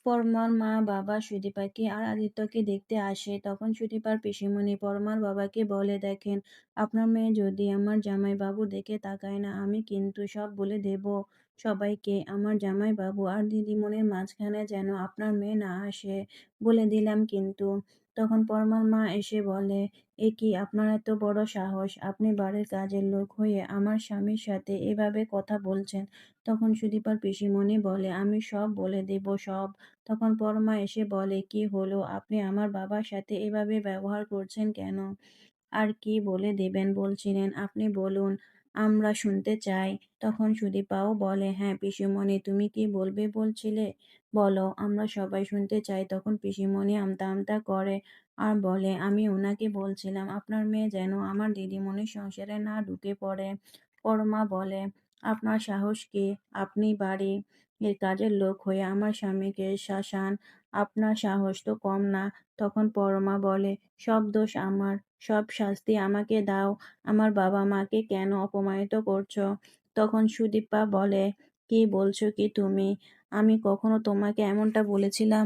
পরমার মা বাবা সুদীপাকে আর আদিত্যকে দেখতে আসে। তখন সুদীপার পিসিমণি পরমার বাবাকে বলে, দেখেন, আপনার মেয়ে যদি আমার জামাইবাবু দেখে তাকায় না, আমি কিন্তু সব বলে দেব সবাইকে। আমার জামাইবাবু আর দিদিমণির মাঝখানে যেন আপনার মেয়ে না আসে, বলে দিলাম কিন্তু। তখন পরমার মা এসে বলে, এ কি আপনার এত বড় সাহস? আপনি বাড়ির কাজের লোক হয়ে আমার স্বামীর সাথে এভাবে কথা বলছেন? তখন সুদীপার পিসিমণি বলে, আমি সব বলে দেব, সব। তখন পরমা এসে বলে, কি হলো, আপনি আমার বাবার সাথে এভাবে ব্যবহার করছেন কেন? আর কি বলে দেবেন বলছিলেন, আপনি বলুন, আমরা শুনতে চাই। তখন সুদীপাও বলে, হ্যাঁ পিসিমণি, তুমি কি বলবে বলছিলে? বলো, আমরা সবাই শুনতে চাই। তখন পিসিমণি আমতা আমতা করে আর বলে, আমি ওনাকে বলছিলাম আপনার মেয়ে যেন আমার দিদিমণির সংসারে না ঢুকে পড়ে। পরমা বলে, আপনার সাহস কি? আপনি বাড়ি এর কাজের লোক হয়ে আমার স্বামীকে শাসান, আপনার সাহস তো কম না। তখন পরমা বলে, সব দোষ আমার, সব শাস্তি আমাকে দাও, আমার বাবা মাকে কেন অপমানিত করছো? তখন সুদীপা বলে, কি বলছো কি তুমি? আমি কখনো তোমাকে এমনটা বলেছিলাম?